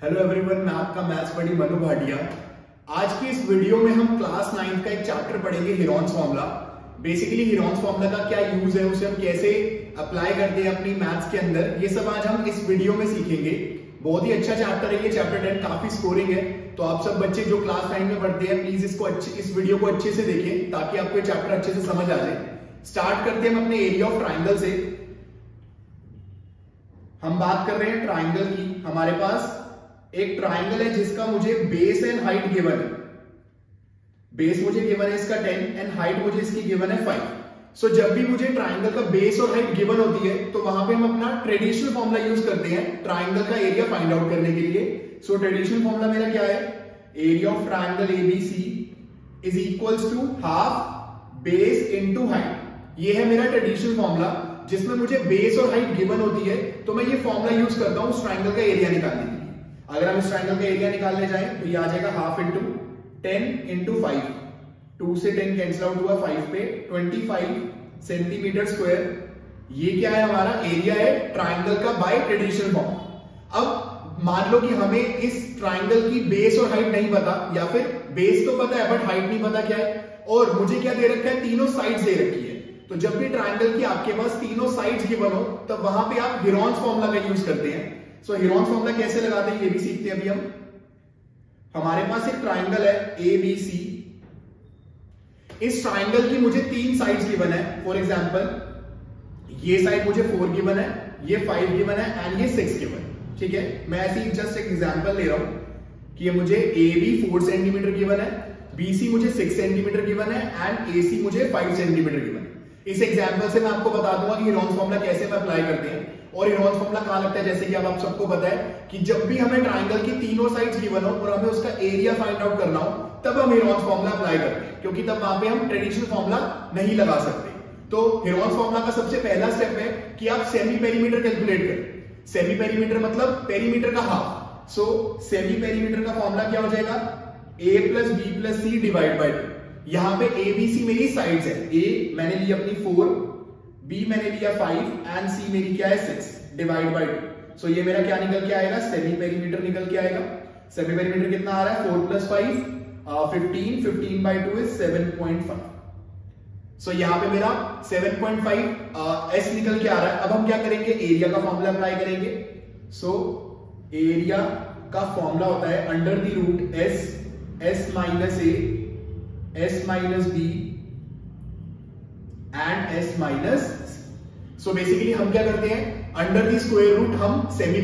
Hello everyone, मैं आपका maths बडी मनु भाटिया। आज की इस वीडियो में हम क्लास 9 का एक चैप्टर पढ़ेंगे, Heron's formula. Basically Heron's formula का क्या यूज है, उसे हम कैसे अप्लाई करते हैं अपनी मैथ्स के अंदर, ये सब आज हम इस वीडियो में सीखेंगे। बहुत ही अच्छा चैप्टर है ये, चैप्टर 10 काफी स्कोरिंग है। तो आप सब बच्चे जो क्लास 9 में पढ़ते हैं प्लीज इस वीडियो को अच्छे से देखें ताकि आपको ये चैप्टर अच्छे से समझ आ जाए। स्टार्ट करते हैं हम अपने एरिया ऑफ ट्राइंगल से। हम बात कर रहे हैं ट्राइंगल की। हमारे पास एक ट्राइंगल है जिसका मुझे बेस एंड हाइट गिवन है। बेस मुझे गिवन है इसका 10 एंड हाइट मुझे इसकी गिवन है 5। सो जब भी मुझे ट्राइंगल का बेस और हाइट गिवन होती है तो वहां पे हम अपना ट्रेडिशनल फॉर्मूला यूज करते हैं ट्राइंगल का एरिया फाइंड आउट करने के लिए। सो ट्रेडिशनल फॉर्मूला मेरा क्या है, area of triangle ABC is equals to half base into height. ये है मेरा ट्रेडिशनल फॉर्मूला जिसमें मुझे बेस और हाइट गिवन होती है, तो मैं ये फॉर्मूला यूज करता हूं उस ट्राइंगल का एरिया निकालने के लिए। अगर हम इस ट्राइंगल का एरिया निकालने जाएं तो ये आ जाएगा हाफ इंटू 10 इंटू 5। 2 से 10 कैंसिल आउट हुआ 5 पे, 25 सेंटीमीटर स्क्वायर। ये क्या है, हमारा एरिया है ट्राइंगल का बाय ट्रेडिशनल फॉर्म। अब मान लो कि हमें इस ट्राइंगल की बेस और हाइट नहीं पता, या फिर बेस तो पता है बट हाइट नहीं पता क्या है, और मुझे क्या दे रखा है, तीनों साइड्स दे रखी है। तो जब भी ट्राइंगल की आपके पास तीनों साइड्स गिवन हो तब वहां पे आप हेरॉन्स फॉर्मूला का यूज करते हैं। सो हेरॉन्स फॉर्मूला कैसे लगाते हैं ये भी सीखते हैं अभी हम। हमारे पास एक ट्राइंगल है ABC। इस ट्राइंगल की मुझे 3 साइड्स गिवन है। फॉर एग्जांपल ये साइड मुझे 4 गिवन है, ये 5 गिवन है एंड ये 6 गिवन है। ठीक है, मैं ऐसे ही जस्ट एक एग्जांपल ले रहा हूं कि ये मुझे AB 4 सेंटीमीटर गिवन है, BC मुझे 6 सेंटीमीटर गिवन है एंड AC मुझे 5 सेंटीमीटर गिवन है। इस एग्जांपल से मैं आपको बता दूंगा कि हेरॉन्स फॉर्मूला कैसे हम अप्लाई करते हैं। और हेरॉन्स फॉर्मूला कहां लगता है, जैसे कि अब आप सबको पता है कि जब भी हमें ट्राइंगल की तीनों साइड्स गिवन हो और हमें उसका एरिया फाइंड आउट करना हो तब हम हेरॉन्स फॉर्मूला अप्लाई करते हैं, क्योंकि तब वहां पे हम ट्रेडिशनल फॉर्मूला नहीं लगा सकते। तो हेरॉन्स फॉर्मूला का सबसे पहला स्टेप है कि आप सेमी पेरीमीटर कैलकुलेट करें। सेमी पेरीमीटर मतलब पेरीमीटर का हाफ। सो सेमी पेरीमीटर का फॉर्मूला क्या हो जाएगा, a plus B plus C divide by 2। यहां पे ABC मेरी साइड्स है, A मैंने ली अपनी 4, B मैंने लिया 5 एंड C मेरी क्या है 6 डिवाइड बाई 2। सो ये मेरा क्या निकल के आएगा, सेमी पेरीमीटर निकल के आएगा। सेमी पेरीमीटर कितना आ रहा है, 4 प्लस 5 15, 15 बाई 2 इज 7.5। सो यहां पे मेरा 7.5 S निकल के आ रहा है। अब हम क्या करेंगे, एरिया का फॉर्मूला अप्लाई करेंगे। सो एरिया का फॉर्मूला होता है under the root S minus A, S minus B and S minus. So basically हम क्या करते हैं, अंडर दी स्क्वायर रूट हम सेमी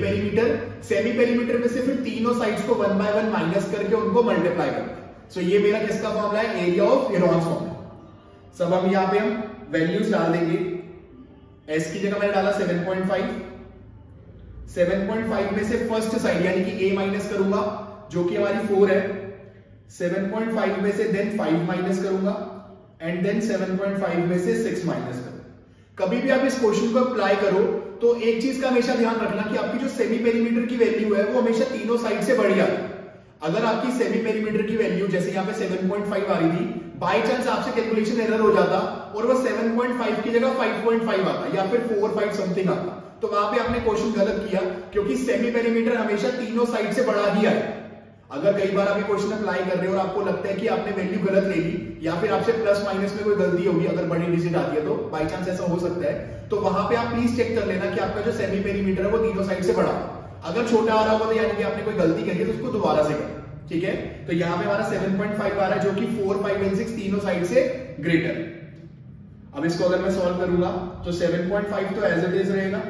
पेरीमीटर में से फिर तीनों साइड्स को 1 बाय 1 माइनस करके उनको मल्टीप्लाई करते हैं। सो ये मेरा किसका फॉर्मूला है, एरिया ऑफ हेरॉन्स फॉर्मूला। सब हम यहां पे हम वैल्यूज डाल देंगे। S की जगह मैंने डाला 7.5। 7.5 में से फर्स्ट साइड यानी कि A माइनस करूंगा जो कि हमारी 4 है। 7.5 में से देन 5 माइनस करूंगा एंड देन 7.5 में से 6 माइनस करूंगा। कभी भी आप इस क्वेश्चन को अप्लाई करो तो एक चीज का हमेशा ध्यान रखना कि आपकी जो सेमी पेरीमीटर की वैल्यू है वो हमेशा तीनों साइड से बड़ी आती है। अगर आपकी सेमी पेरीमीटर की वैल्यू जैसे यहाँ पे 7.5 आ रही थी, बाई चांस आपसे कैलकुलेशन एरर हो जाता और वो 7.5 की जगह 5.5 आता या फिर 4-5 समथिंग आता, तो वहां पे आपने क्वेश्चन गलत किया, क्योंकि सेमी पेरीमीटर हमेशा तीनों साइड से बड़ा ही आए। अगर कई बार आप ये क्वेश्चन अप्लाई कर रहे हो और आपको लगता है कि आपने वैल्यू गलत ले ली या फिर आपसे प्लस माइनस में कोई गलती होगी, अगर बड़ी डिजिट आती है तो बाई चांस ऐसा हो सकता है, तो वहां पे आप प्लीज चेक कर लेना कि आपका जो सेमी पेरीमीटर है वो तीनों साइड से बड़ा। अगर छोटा आ रहा होगा तो यानी कि आपने कोई गलती करी है तो उसको दोबारा से करें। ठीक है, तो यहां पे हमारा 7.5 आ रहा है जो कि 4, 5 एंड 6 तीनों साइड से ग्रेटर। अब इसको अगर मैं सॉल्व करूंगा तो 7.5 तो एज इट इज रहेगा।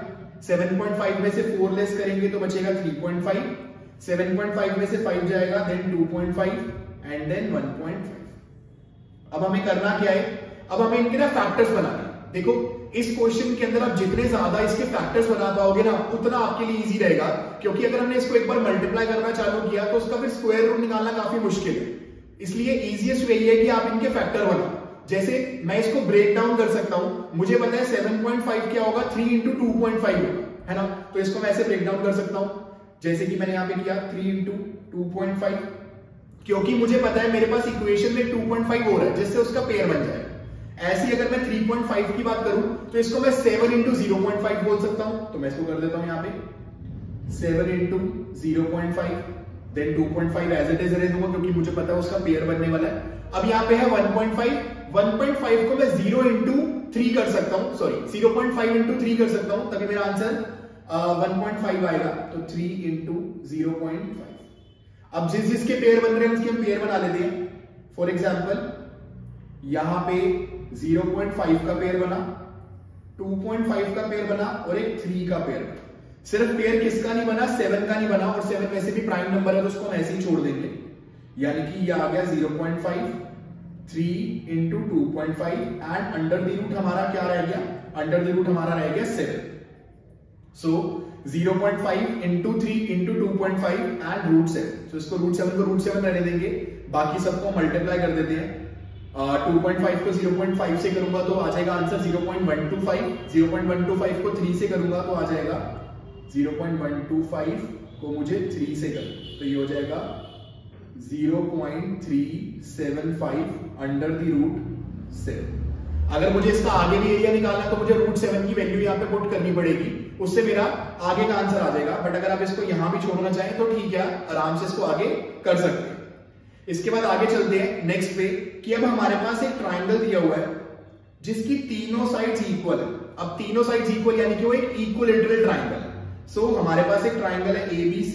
7.5 में से 4 लेस करेंगे तो बचेगा 3.5। 7.5 में से 5 जाएगा देन 2.5 एंड देन 1.5। अब हमें करना क्या है, अब हमें इनके ना फैक्टर्स बनाने। देखो इस क्वेश्चन के अंदर आप जितने ज्यादा इसके फैक्टर्स बना पाओगे ना उतना आपके लिए इजी रहेगा, क्योंकि अगर हमने इसको एक बार मल्टीप्लाई करना चालू किया तो उसका फिर स्क्वायर रूट निकालना काफी मुश्किल है। इसलिए इजीएस्ट वे ये है कि आप इनके फैक्टर बनाओ। जैसे मैं इसको ब्रेक डाउन कर सकता हूं, मुझे पता है 7.5 क्या होगा, 3 इंटू 2.5 होगा, है ना। तो इसको मैं ऐसे ब्रेक डाउन कर सकता हूं जैसे कि मैंने यहां पे किया 3 इंटू 2.5, क्योंकि मुझे पता है मेरे पास इक्वेशन में 2.5 हो रहा है जिससे उसका पेयर बन जाए। ऐसी अगर मैं 3.5 की बात करूं तो इसको मैं 7 इंटू 0.5 बोल सकता हूं। तो मैं इसको कर देता हूं यहाँ पे 7 into 0.5, then 2.5 as it is रहने दूंगा क्योंकि मुझे पता है उसका पेयर बनने वाला है। अब यहाँ पे है 1.5 को मैं 0 इंटू 3 कर सकता हूं, सॉरी 0.5 इंटू 3 कर सकता हूं, तभी मेरा आंसर 1.5 आएगा। तो 3 इंटू 0.5। अब जिस जिसके पेयर बन रहे हैं उसके हम पेयर बना लेते हैं। फॉर एग्जाम्पल यहां पे 0.5 का पेयर बना, 2.5 का पेयर बना और एक 3 का पेयर बना। सिर्फ पेयर किसका नहीं बना, 7 का नहीं बना, और 7 वैसे भी प्राइम नंबर है तो उसको हम ऐसे ही छोड़ देंगे। यानी कि ये आ गया 0.5, 3 into 2.5 and under the root हमारा क्या रह गया, अंडर द रूट हमारा रह गया 7। सो 0.5 इंटू 3 इंटू 2.5 एंड रूट 7। तो इसको रूट 7 को रूट 7 रहने देंगे, बाकी सबको मल्टीप्लाई कर देते हैं। 2.5 को 0.5 से करूंगा तो आ जाएगा आंसर 0.125। 0.125 को 3 से करूंगा तो आ जाएगा 0.125 को मुझे 3 से करूं तो ये हो जाएगा 0.375 अंडर द रूट 7। अगर मुझे इसका आगे भी एरिया निकालना है तो मुझे रूट 7 की वैल्यू यहाँ पे पुट करनी पड़ेगी, उससे मेरा आगे का आंसर आ जाएगा। बट अगर आप इसको यहां भी छोड़ना चाहें तो ठीक है, आराम से इसको आगे कर सकते हैं। इसके बाद आगे चलते हैं नेक्स्ट पे कि अब हमारे पास एक ट्राइंगल दिया हुआ है जिसकी तीनों साइड्स इक्वल है। अब तीनों साइड्स इक्वल यानी कि वो एक इक्विलैटरल ट्राइंगल है। सो हमारे पास एक ट्राइंगल है ABC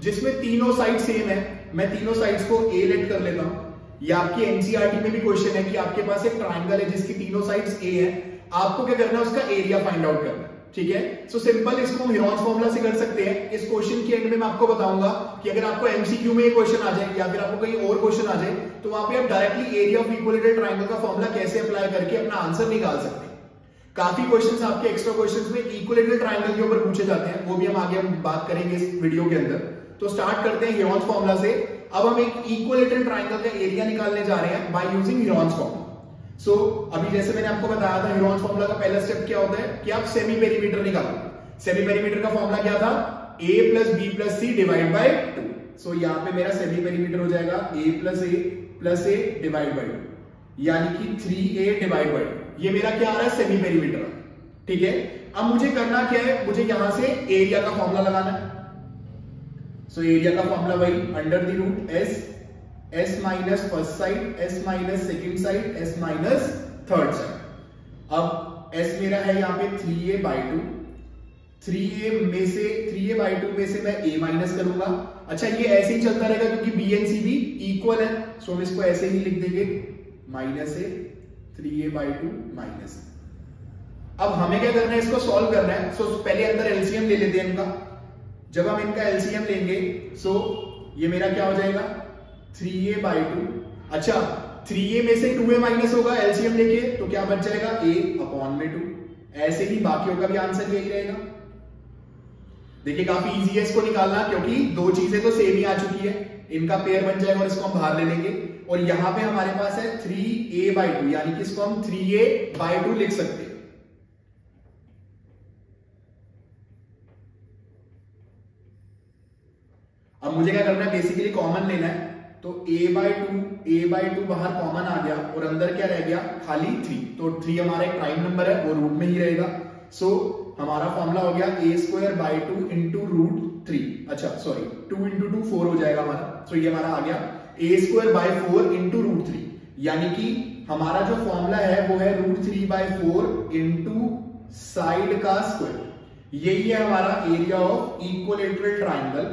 जिसमें तीनों साइड सेम है। मैं तीनों साइड्स को A लेट कर लेता हूं। ये आपके NCERT में भी क्वेश्चन है कि आपके पास एक ट्राइंगल है जिसकी तीनों साइड्स A है, आपको क्या करना है, उसका एरिया फाइंड आउट करना है। ठीक है, सो सिंपल इसको हम ह्यूरॉन्स फॉर्मूला से कर सकते हैं। इस क्वेश्चन के एंड में मैं आपको बताऊंगा कि अगर आपको MCQ में ये क्वेश्चन आ जाए या फिर आपको कहीं और क्वेश्चन आ जाए तो वहां पे आप directly area of equilateral triangle का फॉर्मूला कैसे अप्लाई करके अपना आंसर निकाल सकते हैं। काफी क्वेश्चंस आपके एक्स्ट्रा क्वेश्चंस में इक्विलैटरल ट्राइंगल के ऊपर पूछे जाते हैं, वो भी हम आगे बात करेंगे इस वीडियो के अंदर। तो स्टार्ट करते हैं ह्यूरॉन्स फॉर्मूला से। अब हम एक इक्विलैटरल ट्राइंगल का एरिया निकालने जा रहे हैं बाय यूजिंग ह्यूरॉन्स फॉर्मूला। सो अभी जैसे मैंने आपको बताया था ह्यूरॉन्स फॉर्मूला का पहला स्टेप क्या होता है कि आप सेमी पेरीमीटर निकालो। सेमी पेरीमीटर का फॉर्मूला क्या था, a plus B plus C divide by 2। So यहां पे मेरा सेमी पेरीमीटर हो जाएगा a plus A divide by 2, यानी कि 3a डिवाइड बाय 2। ये मेरा क्या आ रहा है, सेमी पेरीमीटर। ठीक है, अब मुझे करना क्या है, मुझे यहां से एरिया का फॉर्मूला लगाना है। सो एरिया का फॉर्मूला वही under the root s minus first side, s minus second side, s minus third side. अब s मेरा है यहाँ पे 3a बाय 2, 3a बाय 2 में से मैं a माइनस करूंगा। अच्छा, ये ऐसे ही चलता रहेगा क्योंकि b एंड c भी इक्वल है, सो हम इसको ऐसे ही लिख देंगे minus a 3a bye 2 minus. अब हमें क्या करना है, इसको सॉल्व करना है। सो पहले अंदर एलसीएम ले लेते हैं इनका। जब हम इनका एलसीएम लेंगे सो ये मेरा क्या हो जाएगा 3a बाय 2। अच्छा, 3a में से 2a माइनस होगा एलसीएम लेके तो क्या बच जाएगा a अपॉन में 2। ऐसे ही बाकियों का भी आंसर यही रहेगा। देखिए काफी इजी है इसको निकालना क्योंकि दो चीजें तो सेम ही आ चुकी है, इनका पेयर बन जाएगा और इसको हम बाहर ले लेंगे। और यहां पे हमारे पास है 3a बाय 2 यानी कि इसको हम 3a बाय 2 लिख सकते हैं। अब मुझे क्या करना है, बेसिकली कॉमन लेना है। तो a बाय 2 बाहर कॉमन आ गया और अंदर क्या रह गया, खाली 3। तो 3 हमारा एक प्राइम नंबर है, वो रूट में ही रहेगा। सो हमारा फॉर्मूला हो गया a square by 2 into root 3। अच्छा सॉरी 2 इंटू 2 4 हो जाएगा हमारा। सो ये हमारा आ गया a square by 4 into root 3, यानी कि हमारा जो फॉर्मूला है वो है रूट 3 बाय 4 इंटू साइड का स्क्वायर। यही है हमारा एरिया ऑफ इक्विलैटरल ट्राइंगल।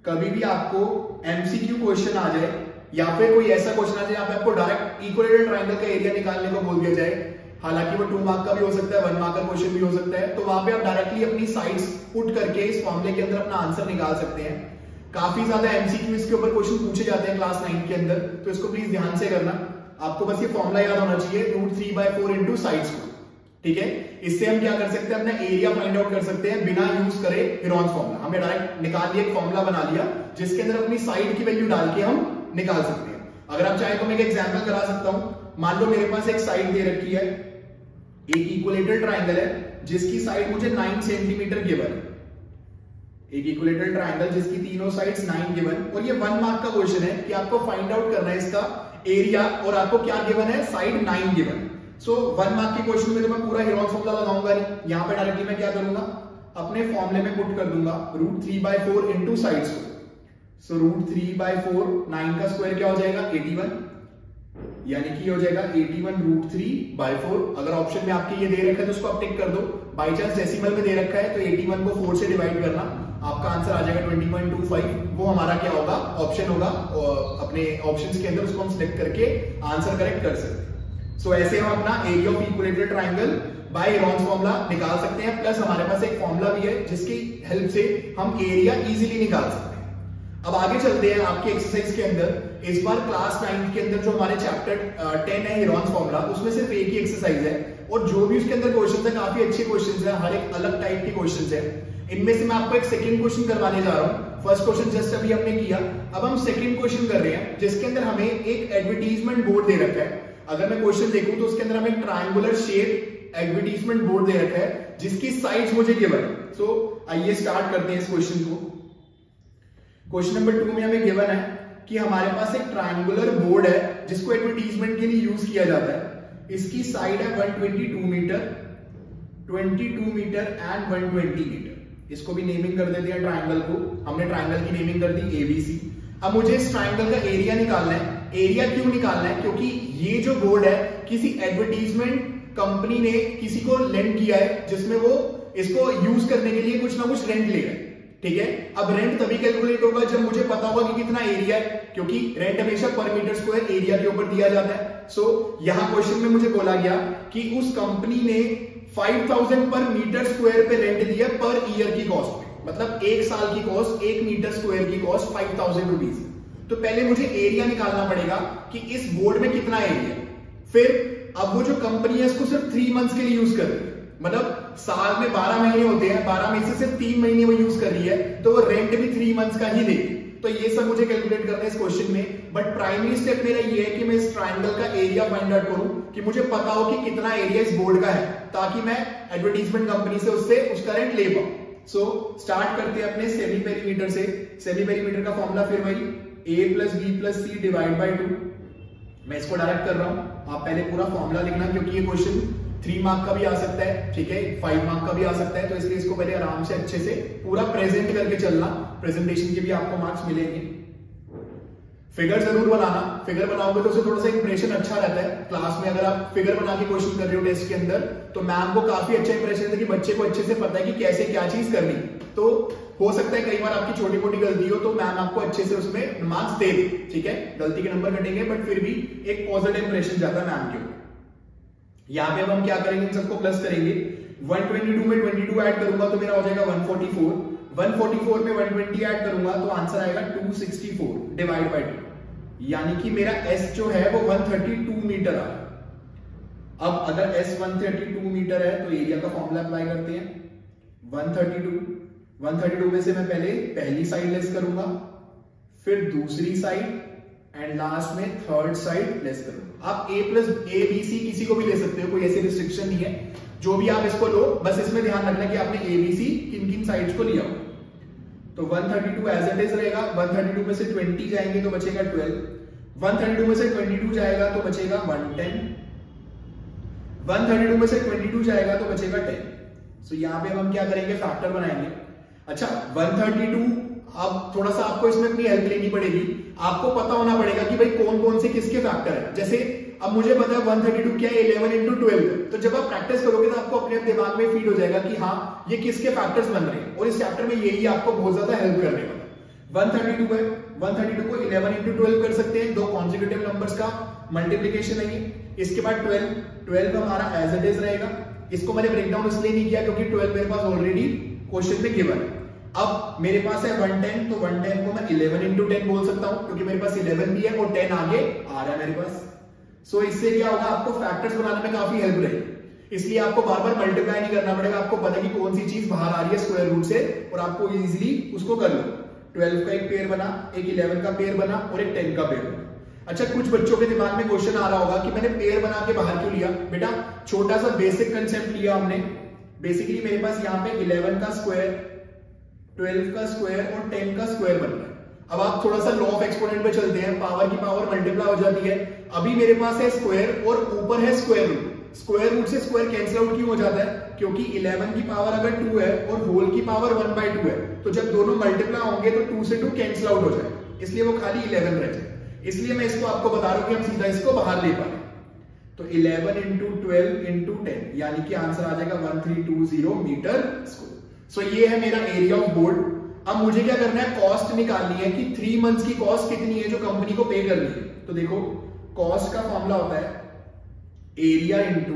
कभी भी आपको एमसीक्यू क्वेश्चन आ जाए या फिर कोई ऐसा क्वेश्चन आ जाए जहां पे आपको डायरेक्ट इक्विलैटरल ट्राइंगल का एरिया निकालने को बोल दिया जाए, हालांकि वो 2 मार्क का भी हो सकता है, 1 मार्क का क्वेश्चन भी हो सकता है, तो वहां पे आप डायरेक्टली अपनी साइड्स पुट करके इस फॉर्मूले के अंदर अपना आंसर निकाल सकते हैं। काफी ज्यादा एमसीक्यू इसके ऊपर क्वेश्चन पूछे जाते हैं क्लास 9 के अंदर, तो इसको प्लीज ध्यान से करना। आपको बस ये फॉर्मूला याद होना चाहिए रूट 3 बाय 4 इंटू साइड्स को। ठीक है, इससे हम क्या कर सकते हैं, अपना एरिया फाइंड आउट कर सकते हैं बिना यूज करे ह्यूरॉन्स फॉर्मूला। हमने डायरेक्ट निकाल लिया, एक फॉर्मूला बना लिया जिसके अंदर अपनी साइड की वैल्यू डाल के हम निकाल सकते हैं। अगर आप चाहे तो मैं एक एग्जांपल करा सकता हूं। मान लो मेरे पास एक साइड दे रखी है, एक इक्विलैटरल ट्राइंगल है जिसकी साइड मुझे 9 सेंटीमीटर गिवन है। एक इक्विलैटरल ट्राइंगल जिसकी तीनों साइड्स 9 गिवन, और ये 1 मार्क का क्वेश्चन है कि आपको फाइंड आउट करना है इसका एरिया, और आपको क्या गिवन है, साइड 9 गिवन। सो 1 मार्क के क्वेश्चन में तो मैं पूरा ह्यूरॉन्स फॉर्मूला लगाऊंगा नहीं, यहां पे डायरेक्टली मैं क्या करूंगा, अपने फॉर्मूले में पुट कर दूंगा √3/4 इंटू साइड्स को। सो √3/4 9 का स्क्वायर क्या हो जाएगा 81, यानी कि हो जाएगा 81 √3/4। अगर ऑप्शन में आपके ये दे रखा है तो उसको आप टिक कर दो, बाई चांस डेसिमल में दे रखा है तो 81 को 4 से डिवाइड करना, आपका आंसर आ जाएगा 20.25। वो हमारा क्या होगा ऑप्शन होगा, अपने ऑप्शंस के अंदर उसको हम सिलेक्ट करके आंसर करेक्ट कर सकते हैं। सो ऐसे हम अपना area of equilateral triangle by Heron's formula निकाल सकते हैं, प्लस हमारे पास एक फॉर्मूला भी है जिसकी हेल्प से हम एरिया इजीली निकाल सकते हैं। अब आगे चलते हैं आपके एक्सरसाइज के अंदर। इस बार क्लास 9 के अंदर जो हमारे चैप्टर 10 है हेरोन्स फॉर्मूला, उसमें सिर्फ एक ही एक्सरसाइज है और जो भी उसके अंदर क्वेश्चन है काफी अच्छे क्वेश्चन है, हर एक अलग टाइप के क्वेश्चन है। इनमें से मैं आपको एक सेकंड क्वेश्चन करवाने जा रहा हूं। फर्स्ट क्वेश्चन जस्ट अभी हमने किया, अब हम सेकंड क्वेश्चन कर रहे हैं जिसके अंदर हमें एक एडवर्टीजमेंट बोर्ड दे रखा है। अगर मैं क्वेश्चन देखूं तो उसके अंदर हमें ट्रायंगुलर शेप एडवर्टीजमेंट बोर्ड दे रखा है जिसकी साइड्स मुझे गिवन है। सो आइए स्टार्ट करते हैं इस क्वेश्चन को। क्वेश्चन नंबर 2 में हमें गिवन है कि हमारे पास एक ट्रायंगुलर बोर्ड है जिसको एडवर्टीजमेंट के लिए यूज किया जाता है। इसकी साइड है 122 मीटर, 22 मीटर एंड 120 मीटर। इसको भी नेमिंग कर देते हैं ट्रायंगल को, हमने ट्रायंगल की नेमिंग कर दी ABC। अब मुझे इस ट्रायंगल का एरिया निकालना है। एरिया क्यों निकालना है? क्योंकि ये जो बोर्ड है किसी एडवर्टीजमेंट कंपनी ने किसी को लेंड किया है जिसमें वो इसको यूज करने के लिए कुछ ना कुछ रेंट ले रहे हैं। ठीक है, अब रेंट तभी कैलकुलेट होगा जब मुझे पता होगा कि कितना एरिया है, क्योंकि रेंट हमेशा पर मीटर स्क्वायर एरिया के ऊपर दिया जाता है। सो यहां क्वेश्चन में मुझे बोला गया कि उस कंपनी ने 5000 पर मीटर स्क्वायर पे रेंट दिया पर ईयर की कॉस्ट पे, मतलब एक साल की कॉस्ट, 1 मीटर स्क्वायर की कॉस्ट 5000 रुपीज। तो पहले मुझे एरिया निकालना पड़ेगा कि इस बोर्ड में कितना एरिया। फिर अब वो जो कंपनी है इसको सिर्फ 3 मंथ्स के लिए यूज कर रही है, मतलब साल में 12 महीने होते हैं, 12 में से सिर्फ 3 महीने वो यूज कर रही है, तो वो रेंट भी 3 मंथ्स का ही देगी। तो ये सब मुझे कैलकुलेट करना है इस क्वेश्चन में। बट प्राइमरी स्टेप मेरा ये है कि मैं इस ट्रायंगल का एरिया फाइंड आउट करूं कि मुझे पता हो कि कितना एरिया इस बोर्ड का है, ताकि मैं एडवर्टीजमेंट कंपनी से उससे उसका रेंट ले पाऊं। सो स्टार्ट करते हैं अपने सेमी पेरीमीटर से। सेमी पेरीमीटर का फॉर्मूला फिर वही a + b + c divide by 2। मैं इसको डायरेक्ट कर रहा हूं, आप पहले पूरा फॉर्मूला लिखना क्योंकि ये क्वेश्चन 3 मार्क का भी आ सकता है, ठीक है, 5 मार्क का भी आ सकता है, तो इसलिए इसको पहले आराम से अच्छे से पूरा प्रेजेंट करके चलना। प्रेजेंटेशन के भी आपको मार्क्स मिलेंगे। फिगर जरूर बनाना, फिगर बनाओगे तो उससे थोड़ा सा इंप्रेशन अच्छा रहता है। क्लास में अगर आप फिगर बना के क्वेश्चन कर रहे हो टेस्ट के अंदर तो मैम को काफी अच्छा इंप्रेशन है कि बच्चे को अच्छे से पता है कि कैसे क्या चीज करनी। तो हो सकता है कई बार आपकी छोटी मोटी गलती हो तो मैम आपको अच्छे से उसमें मार्क्स दे दे, ठीक है, गलती के नंबर कटेंगे बट फिर भी एक पॉजिटिव इंप्रेशन जाता है मैम के ऊपर। यहां पे अब हम क्या करेंगे, इन सबको प्लस करेंगे। 122 में 22 ऐड करूंगा तो मेरा हो जाएगा 144, 144 में 120 ऐड करूंगा तो आंसर आएगा 264 डिवाइड बाय 2, यानी कि मेरा S जो है वो 132 मीटर आ। अब अगर S 132 मीटर है तो एरिया का फॉर्मूला अप्लाई करते हैं। 132 में से मैं पहले पहली साइड लेस करूंगा, फिर दूसरी साइड एंड लास्ट में थर्ड साइड लेस करूंगा। आप a + ABC किसी को भी ले सकते हो, कोई ऐसी रिस्ट्रिक्शन नहीं है, जो भी आप इसको लो, बस इसमें ध्यान रखना कि आपने ABC किन किन साइड्स को लिया हो। तो 132 एज इट इज रहेगा। 132 में से 20 जाएंगे तो बचेगा 12, 132 में से 22 जाएगा तो बचेगा 110, 132 में से 22 जाएगा तो बचेगा 10। सो यहां पे हम क्या करेंगे, फैक्टर बनाएंगे। अच्छा 132, अब थोड़ा सा आपको इसमें अपनी हेल्प लेनी पड़ेगी, आपको पता होना पड़ेगा कि भाई कौन कौन से किसके फैक्टर है। जैसे अब मुझे पता है 132 क्या है, 11 × 12, तो जब आप प्रैक्टिस करोगे तो आपको अपने दिमाग में फीड हो जाएगा कि हाँ ये किसके फैक्टर्स बन रहे हैं, और इस चैप्टर में यही आपको बहुत ज्यादा हेल्प करने वाला। 132 है, 132 को 11 × 12 कर सकते हैं, दो कॉन्सेक्यूटिव नंबर्स का मल्टीप्लीकेशन है ये। इसके बाद 12 हमारा एज इट इज रहेगा। इसको मैंने ब्रेक डाउन इसलिए नहीं किया क्योंकि 12 मेरे पास ऑलरेडी क्वेश्चन में गिवन है। अब मेरे पास है 110, तो 110 को मैं 11 × 10 बोल सकता हूं क्योंकि मेरे पास 11 भी है और 10 आगे आ रहा है मेरे पास। सो इससे क्या होगा, आपको फैक्टर्स बनाने में काफी हेल्प रहेगी, इसलिए आपको बार बार मल्टीप्लाई नहीं करना पड़ेगा, आपको पता है कि कौन सी चीज बाहर आ रही है स्क्वायर रूट से और आपको इजीली उसको कर लो। 12 का एक पेयर बना, एक 11 का पेयर बना और एक 10 का पेयर बना। अच्छा कुछ बच्चों के दिमाग में क्वेश्चन आ रहा होगा कि मैंने पेयर बना के बाहर क्यों लिया। बेटा छोटा सा बेसिक कंसेप्ट लिया हमने। बेसिकली मेरे पास यहाँ पे 11 का स्क्वायर, 12 का स्क्वायर और 10 का स्क्वायर बन रहा है। अब आप थोड़ा सा लॉ ऑफ एक्सपोनेंट पे चलते हैं, पावर की पावर मल्टीप्लाई हो जाती है। अभी मेरे पास है स्क्वायर और ऊपर है स्क्वायर रूट, स्क्वायर रूट से स्क्वायर कैंसिल आउट क्यों हो जाता है? क्योंकि 11 की पावर अगर 2 है और होल की पावर 1/2 है, तो जब दोनों मल्टीप्लाई होंगे तो 2 से 2 कैंसिल आउट हो जाए, इसलिए वो खाली 11 रह जाए। इसलिए मैं इसको आपको बता रहा हूं कि हम सीधा इसको बाहर ले पाए। तो 11 इंटू 12 इंटू 10, यानी कि आंसर आ जाएगा 1320 मीटर स्क्वायर। सो ये है मेरा एरिया ऑफ बोर्ड। अब मुझे क्या करना है, कॉस्ट निकालनी है कि 3 मंथ्स की कॉस्ट कितनी है जो कंपनी को पे करनी है। तो देखो, कॉस्ट का फॉर्मूला होता है एरिया इंटू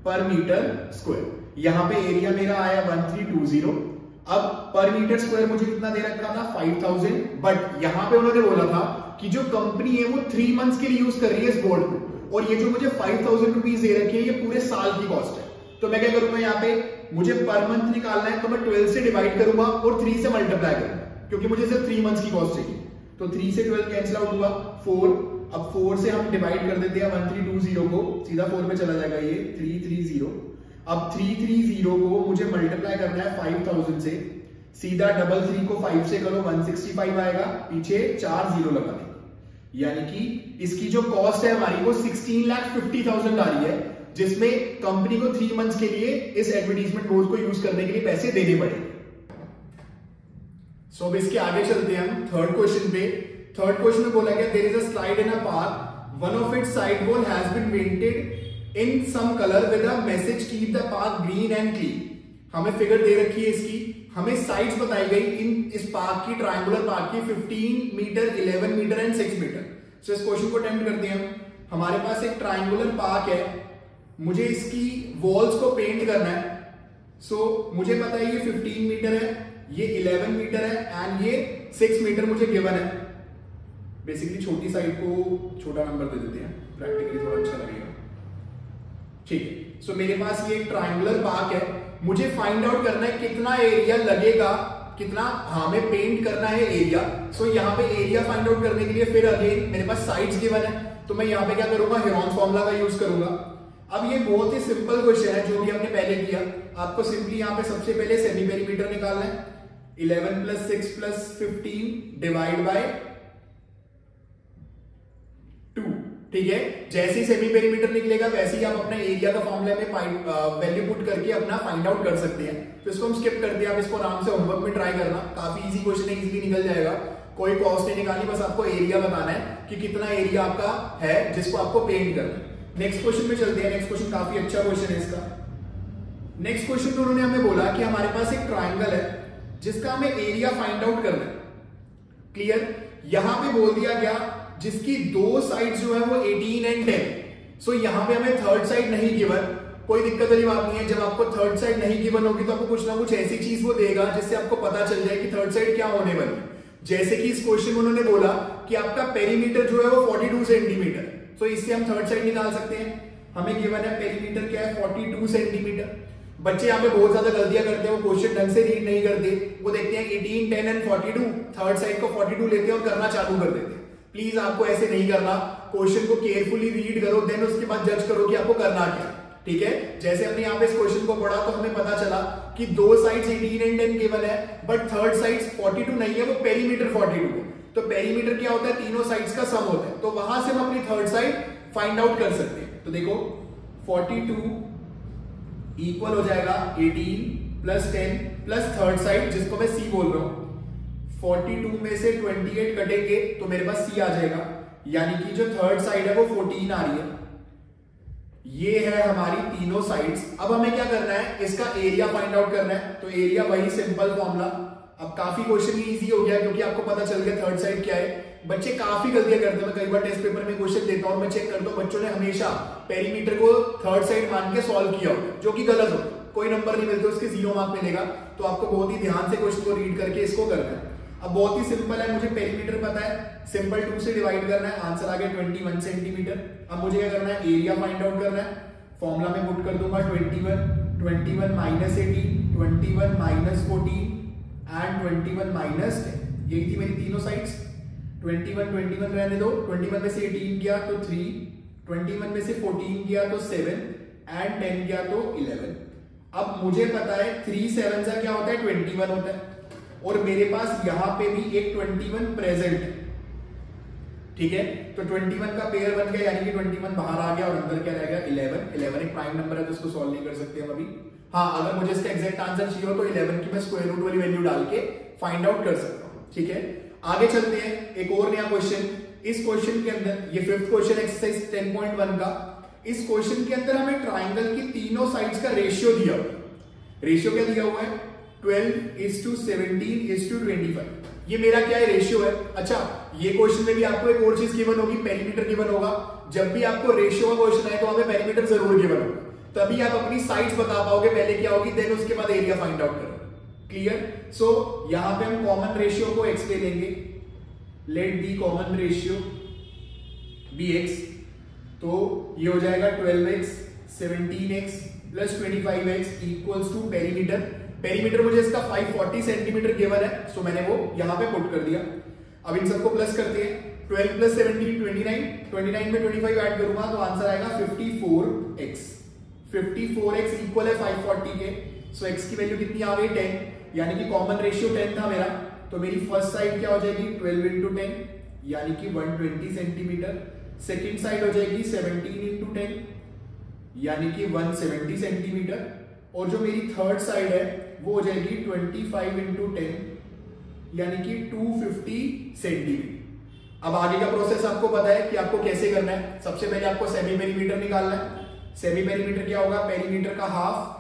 पर मीटर स्क्वायर। यहां पे एरिया मेरा आया 1320। अब पर मीटर स्क्वायर मुझे कितना दे रखा था, 5000। बट यहां पे उन्होंने बोला था कि जो कंपनी है वो 3 मंथ्स के लिए यूज कर रही है इस बोर्ड को, और ये जो मुझे 5000 रुपीज दे रखी है ये पूरे साल की कॉस्ट है। तो मैं क्या करूंगा, यहाँ पे मुझे पर मंथ निकालना है, तो मैं 12 से डिवाइड करूंगा और 3 से मल्टीप्लाई करूंगा, क्योंकि मुझे सिर्फ 3 मंथ्स की कॉस्ट चाहिए। तो 3 से 12 कैंसिल आउट हुआ, 4। अब 4 से हम डिवाइड कर देते हैं 1320 को, सीधा 4 में चला जाएगा ये 330। अब 330 को मुझे मल्टीप्लाई करना है 5000 से, सीधा 3 को 5 से करो 165 आएगा, पीछे 4 0 लगा देंगे, यानी कि इसकी जो कॉस्ट है हमारी वो 16,50,000 आ रही है, जिसमें कंपनी को 3 मंथ्स के लिए इस एडवर्टाइजमेंट बोर्ड को यूज करने के लिए पैसे देने पड़ेंगे। सो अब इसके आगे चलते हैं हम थर्ड क्वेश्चन पे। थर्ड क्वेश्चन में बोला गया there is a slide in a park, one of its side wall has been painted in some colour with a message keep the park green and clean. हमें figure दे रखी है इसकी, हमें साइड्स बताई गई इन इस पार्क की, ट्रायंगुलर पार्क की 15 मीटर, 11 मीटर एंड 6 मीटर। सो इस क्वेश्चन को अटेम्प्ट करते हैं हम। हमारे पास एक ट्रायंगुलर पार्क है, मुझे इसकी वॉल्स को पेंट करना है। सो मुझे पता है ये 15 मीटर है, ये 11 मीटर है एंड ये 6 मीटर मुझे गिवन है। बेसिकली छोटी साइड को छोटा नंबर दे देते हैं, प्रैक्टिकली थोड़ा अच्छा लगेगा। ठीक है, सो मेरे पास ये एक ट्रायंगुलर पार्क है, मुझे फाइंड आउट करना है कितना एरिया लगेगा, कितना हमें पेंट करना है एरिया। सो यहाँ पे एरिया फाइंड आउट करने के लिए फिर अगेन मेरे पास साइड्स गिवन है, तो मैं यहाँ पे क्या करूंगा, हेरॉन्स फॉर्मूला का यूज करूंगा। अब ये बहुत ही सिंपल क्वेश्चन है जो भी हमने पहले किया। आपको सिंपली यहाँ पे सबसे पहले सेमी पेरीमीटर निकालना है, 11 + 6 + 15 डिवाइड बाय 2। ठीक है, जैसे ही सेमी पेरीमीटर निकलेगा वैसे ही आप अपना एरिया का फॉर्मूला में वैल्यू पुट करके अपना फाइंड आउट कर सकते हैं। तो इसको हम स्किप करते हैं, आप इसको आराम से होमवर्क में ट्राई करना, काफी इजी क्वेश्चन है, इजीली निकल जाएगा। कोई कॉस्ट नहीं निकालनी, बस आपको एरिया बताना है कि कितना एरिया आपका है जिसको आपको पेंट करना है। नेक्स्ट क्वेश्चन में चलते हैं। नेक्स्ट क्वेश्चन काफी अच्छा क्वेश्चन है इसका। नेक्स्ट क्वेश्चन में उन्होंने हमें बोला कि हमारे पास एक ट्राइंगल है जिसका हमें एरिया फाइंड आउट करना है। क्लियर, यहां पे बोल दिया गया जिसकी 2 साइड्स जो है वो 18 एंड 10। सो यहां पे हमें थर्ड साइड नहीं गिवन, कोई दिक्कत वाली बात नहीं है। जब आपको थर्ड साइड नहीं गिवन होगी तो आपको कुछ ना कुछ ऐसी चीज वो देगा जिससे आपको पता चल जाए कि थर्ड साइड क्या होने वाली है। जैसे कि इस क्वेश्चन में उन्होंने बोला कि आपका पेरीमीटर जो है वो 42 सेंटीमीटर, तो इससे हम थर्ड साइड निकाल सकते हैं। हमें गिवन है पेरीमीटर क्या है, 42 सेंटीमीटर। बच्चे यहाँ पे बहुत ज्यादा गलतियां करते हैं, वो क्वेश्चन ढंग से रीड नहीं करते, वो देखते हैं 18, 10 एंड 42, थर्ड साइड को 42 लेते हैं और करना चालू कर देते हैं। प्लीज आपको ऐसे नहीं करना, क्वेश्चन को केयरफुली रीड करो, देन उसके बाद जज करो कि आपको करना क्या। ठीक है, जैसे हमने यहाँ पे इस क्वेश्चन को पढ़ा तो हमें पता चला कि 2 साइड्स 18 एंड 10 गिवन है, बट थर्ड साइड्स 42 नहीं है, वो पेरीमीटर 42 है। तो पेरीमीटर क्या होता है, तीनों साइड्स का सम होता है, तो वहां से हम अपनी थर्ड साइड फाइंड आउट कर सकते हैं। तो देखो 42 इक्वल हो जाएगा 18 + 10 प्लस थर्ड साइड जिसको मैं सी बोल रहा हूं। 42 में से 28 कटेंगे तो मेरे पास सी आ जाएगा, यानी कि जो थर्ड साइड है वो 14 आ रही है। ये है हमारी तीनों साइड्स। अब हमें क्या करना है, इसका एरिया फाइंड आउट करना है। तो एरिया वही सिंपल फॉर्मूला। अब काफी क्वेश्चन ही इजी हो गया क्योंकि आपको पता चल गया थर्ड साइड क्या है। बच्चे काफी गलतियां करते हैं, मैं कई बार टेस्ट पेपर में क्वेश्चन देता हूं, मैं चेक करता हूं बच्चों ने हमेशा पेरीमीटर को थर्ड साइड मान के सॉल्व किया हो, जो कि गलत हो, कोई नंबर नहीं मिलते, उसके 0 मार्क मिलेगा। तो आपको बहुत ही ध्यान से क्वेश्चन को रीड करके इसको करना है। अब बहुत ही सिंपल है, मुझे पेरीमीटर पता है, सिंपल 2 से डिवाइड करना है, आंसर आ गया 21 सेंटीमीटर। अब मुझे क्या करना है, एरिया फाइंड आउट करना है। फॉर्मूला में पुट कर दूंगा 21 माइनस 18, 21 माइनस 14 एंड 21 माइनस 10। यही थी मेरी तीनों साइड्स। 21 रहने दो, 21 में से 18 गया तो 3, 21 में से 14 गया तो 7 एंड 10 गया तो 11। अब मुझे पता है 3 7 का क्या होता है, 21 होता है, और मेरे पास यहां पे भी एक 21 प्रेजेंट है। ठीक है, तो 21 का पेयर बन गया, यानी कि 21 बाहर आ गया और अंदर क्या रह गया 11 एक प्राइम नंबर है तो इसको सॉल्व नहीं कर सकते हम अभी। हाँ, अगर मुझे इसका एग्जैक्ट आंसर चाहिए हो तो 11 की मैं स्क्वायर रूट वाली वैल्यू डाल के फाइंड आउट कर सकता हूं। ठीक है, आगे चलते हैं, एक और नया क्वेश्चन। इस क्वेश्चन के अंदर, ये 5th क्वेश्चन एक्सरसाइज 10.1 का, इस क्वेश्चन के अंदर हमें ट्राइंगल की तीनों साइड्स का रेशियो दिया हुआ है। रेशियो क्या दिया हुआ है? 12:17:25। ये मेरा क्या है? रेशियो है। अच्छा, ये क्वेश्चन में भी आपको एक और चीज गिवन होगी, पेरीमीटर गिवन होगा। जब भी आपको रेशियो का क्वेश्चन आए तो वहां पे पेरीमीटर जरूर गिवन होगा, तभी आप अपनी साइड्स बता पाओगे पहले क्या होगी, देन उसके बाद एरिया फाइंड आउट करो। क्लियर? सो यहां पे हम कॉमन रेशियो को x ले लेंगे। Let the common ratio be x, तो ये हो जाएगा 12x 17x plus 25x equals to perimeter. Perimeter मुझे इसका 540 सेंटीमीटर गिवन है, सो मैंने वो यहां पे पुट कर दिया। अब इन सबको प्लस करते हैं, 12 प्लस 17 29 में 25 ऐड करूंगा तो आंसर आएगा 54x। 54x इक्वल है 540 के। सो x की वैल्यू कितनी आ गई? 10, यानी कि कॉमन रेशियो 10 था मेरा, तो मेरी फर्स्ट साइड क्या हो जाएगी? 12 into 10 यानी कि 120 सेंटीमीटर। सेकेंड साइड हो जाएगी 17 into 10 यानी कि 170 सेंटीमीटर। और जो मेरी थर्ड साइड है वो हो जाएगी 25 into 10 यानी कि 250 सेंटीमीटर। अब आगे का प्रोसेस आपको पता है कि आपको कैसे करना है। सबसे पहले आपको सेमी पेरीमीटर निकालना है। सेमी पेरीमीटर क्या होगा? पेरीमीटर का हाफ,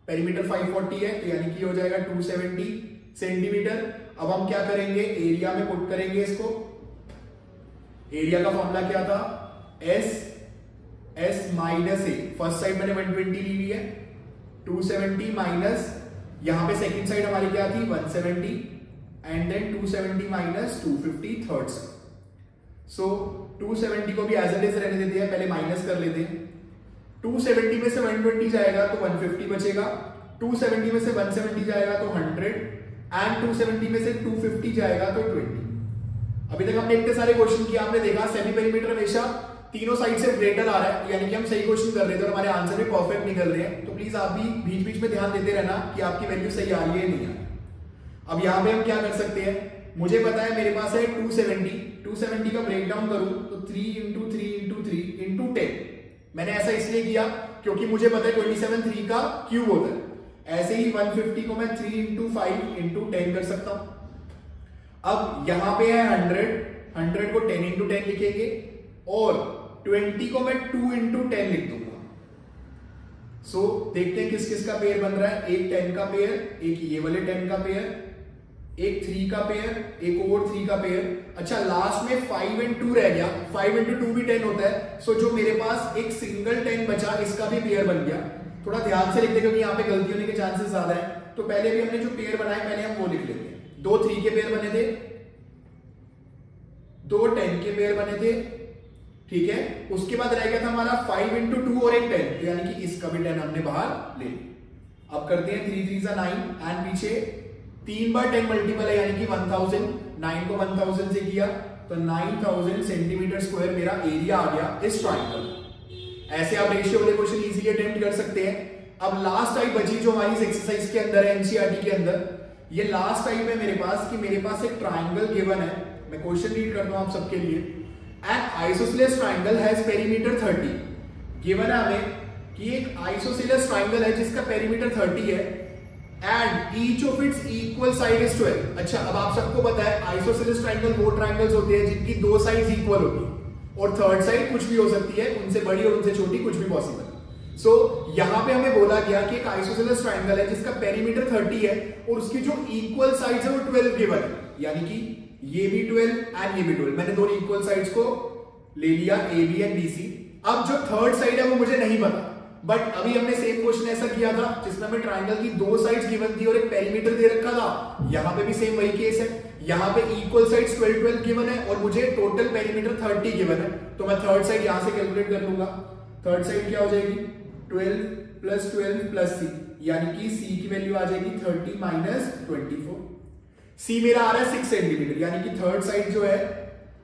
पेरीमीटर 540 है तो यानी कि हो जाएगा 270 सेंटीमीटर। अब हम क्या करेंगे? एरिया में पुट करेंगे इसको। एरिया का फॉर्मूला क्या था? एस माइनस ए। फर्स्ट साइड मैंने 120 ली हुई है, 270 माइनस, यहां पे सेकंड साइड हमारी क्या थी? 170 and then 270 minus 250 third side. So 270 को भी एज इट इज रहने देते हैं, पहले माइनस कर लेते हैं। 270 में से 120 जाएगा तो 150 बचेगा, 270 में से 170 जाएगा तो 100 एंड 270 में से 250 जाएगा तो 20। अभी तक हमने इतने सारे क्वेश्चन किया, आपने देखा सेमी पेरीमीटर हमेशा तीनों साइड से ग्रेटर आ रहा है, यानी कि हम सही क्वेश्चन कर रहे थे और हमारे आंसर भी परफेक्ट निकल रहे हैं। तो प्लीज आप भी बीच बीच में ध्यान देते रहना कि आपकी वैल्यू सही आ रही है नहीं आ रही। अब यहां पे हम क्या कर सकते हैं? मुझे पता है मेरे पास है 270 का ब्रेक डाउन करूं तो 3 into 3 into 3 into 10। मैंने ऐसा इसलिए किया क्योंकि मुझे पता है 27 3 का क्यूब होता है। ऐसे ही 150 को मैं 3 into 5 into 10 कर सकता हूं। अब यहां पे है 100 को 10 into 10 लिखेंगे और 20 को मैं 2 into 10 लिख दूंगा। सो देखते हैं किस किस का पेयर बन रहा है। एक 10 का पेयर, एक ये वाले 10 का पेयर, एक 3 का पेयर, एक और 3 का पेयर। अच्छा, लास्ट में 5 and 2 रह गया। 5 into 2 भी 10 होता है। सो जो मेरे पास एक सिंगल 10 बचा, इसका भी पेयर बन गया। थोड़ा ध्यान से लिखते क्योंकि यहाँ पे गलती होने के चांसेस ज्यादा है। तो पहले भी हमने जो पेयर बनाए पहले हम वो लिख लेते हैं। 2 3 के पेयर बने थे, 2 10 के पेयर बने थे, ठीक है। उसके बाद रह गया था हमारा 5 into 2 और एक 10, यानी कि इसका भी 10 हमने बाहर ले लिया। अब करते हैं 3 3 9 एंड पीछे 3 बार 10 मल्टीपल है यानी कि 1000। 9 को 1000 से किया तो 9000 सेंटीमीटर स्क्वायर मेरा एरिया आ गया इस ट्राइंगल। ऐसे आप रेशियो वाले क्वेश्चन इजीली अटेम्प्ट कर सकते हैं। अब लास्ट टाइप बची जो हमारी इस एक्सरसाइज के अंदर है, एनसीईआरटी के अंदर, ये लास्ट टाइप है मेरे पास कि मेरे पास एक ट्राइंगल गिवन है। मैं क्वेश्चन रीड करता हूं आप सबके लिए। N isosceles triangle has perimeter 30। Given है हमें कि एक आइसोसेलेस ट्राइंगल है जिसका पेरीमीटर 30 है and each of its equal side is 12। अच्छा, अब आप सबको पता है आइसोसेलेस ट्राइंगल वो ट्राइंगल्स होते हैं जिनकी दो साइड्स इक्वल होती है और थर्ड साइड कुछ भी हो सकती है, उनसे बड़ी और उनसे छोटी, कुछ भी पॉसिबल। सो यहां पे हमें बोला गया कि एक आइसोसेलेस ट्राइंगल है जिसका पेरीमीटर 30 है और उसकी जो इक्वल साइड्स है वो 12 गिवन है, यानी कि ये भी 12 एंड ये भी 12। मैंने दोनों इक्वल साइड्स को ले लिया, A B and B C. अब जो थर्ड साइड है वो मुझे नहीं पता, बट अभी हमने सेम क्वेश्चन ऐसा किया था जिसमें हमें ट्राइंगल की दो साइड्स गिवन थी और एक पेरीमीटर दे रखा था। यहां पे भी सेम वही केस है। यहां पे इक्वल साइड्स 12 12 गिवन है और मुझे टोटल पेरीमीटर 30 गिवन है, तो मैं थर्ड साइड यहां से कैलकुलेट कर लूंगा। थर्ड साइड क्या हो जाएगी? 12 प्लस 12 प्लस सी, यानी कि सी की वैल्यू आ जाएगी 30 माइनस 24। सी मेरा आ रहा है 6 सेंटीमीटर, यानी कि थर्ड साइड जो है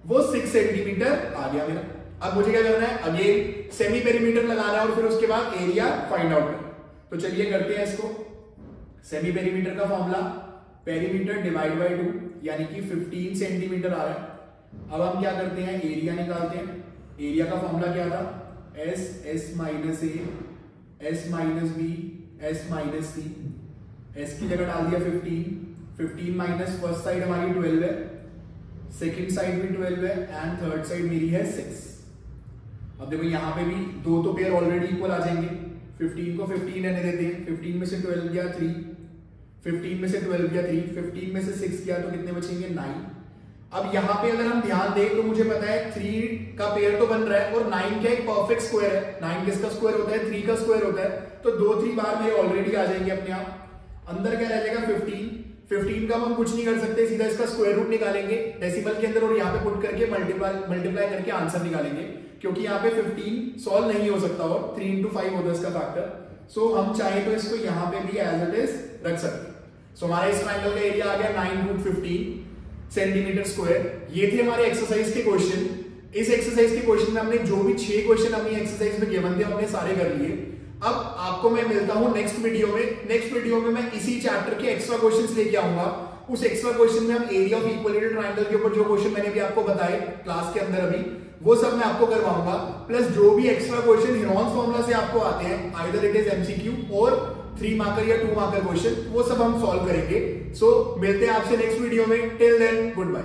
वो 6 सेंटीमीटर आ गया मेरा। अब मुझे क्या करना है? अगेन सेमी पेरीमीटर लगाना है और फिर उसके बाद एरिया फाइंड आउट करना। तो चलिए करते हैं इसको। सेमी पेरीमीटर का फॉर्मूला पेरीमीटर डिवाइड बाय 2, यानी कि 15 सेंटीमीटर आ रहा है। अब हम क्या करते हैं, एरिया निकालते हैं। एरिया का फॉर्मूला क्या था, S minus A, S minus B, S minus C. S की जगह डाल दिया 15 माइनस फर्स्ट साइड हमारी 12 है, सेकेंड साइड भी 12 है एंड थर्ड साइड मेरी है 6। अब देखो यहाँ पे भी दो तो पेयर ऑलरेडी इक्वल आ जाएंगे। 15 को 15 रहने देते हैं, 15 में से 12 गया 3, 15 में से 12 गया 3, 15 में से 6 गया तो कितने बचेंगे 9। अब यहाँ पे अगर हम ध्यान दें तो मुझे पता है 3 का पेयर तो बन रहा है और 9 क्या एक परफेक्ट स्क्वायर है। 9 किसका स्क्वायर होता है, 3 का स्क्वायर होता है। तो 2-3 बार मेरे ऑलरेडी आ जाएंगे अपने आप। अंदर क्या रह जाएगा 15 का हम कुछ नहीं कर सकते, सीधा इसका स्क्वायर रूट निकालेंगे डेसिमल के अंदर और यहाँ पे पुट करके मल्टीप्लाई करके आंसर निकालेंगे, क्योंकि यहाँ पे 15 सॉल्व नहीं हो सकता और 3 into 5 होता है इसका फैक्टर। सो हम चाहे तो इसको यहाँ पे भी एज इट इज रख सकते। सो हमारा इस ट्रायंगल का एरिया आ गया 9√15 सेंटीमीटर स्क्वायर। ये थे हमारे एक्सरसाइज के क्वेश्चन। इस एक्सरसाइज के क्वेश्चन में हमने जो भी 6 क्वेश्चन अपनी एक्सरसाइज में गिवन थे हमने सारे कर लिए। अब आपको मैं मिलता हूं नेक्स्ट वीडियो में। नेक्स्ट वीडियो में मैं इसी चैप्टर के एक्स्ट्रा क्वेश्चंस लेके आऊंगा। उस एक्स्ट्रा क्वेश्चन में हम एरिया ऑफ इक्विलेटरल ट्रायंगल के ऊपर जो क्वेश्चन मैंने भी आपको बताए क्लास के अंदर अभी, वो सब मैं आपको करवाऊंगा। प्लस जो भी एक्स्ट्रा क्वेश्चन हेरोन्स फॉर्मूला से आपको आते हैं, आइदर इट इज एमसीक्यू और 3 मार्कर या 2 मार्कर क्वेश्चन, वो सब हम सॉल्व करेंगे। सो मिलते हैं आपसे नेक्स्ट वीडियो में। Till then good bye.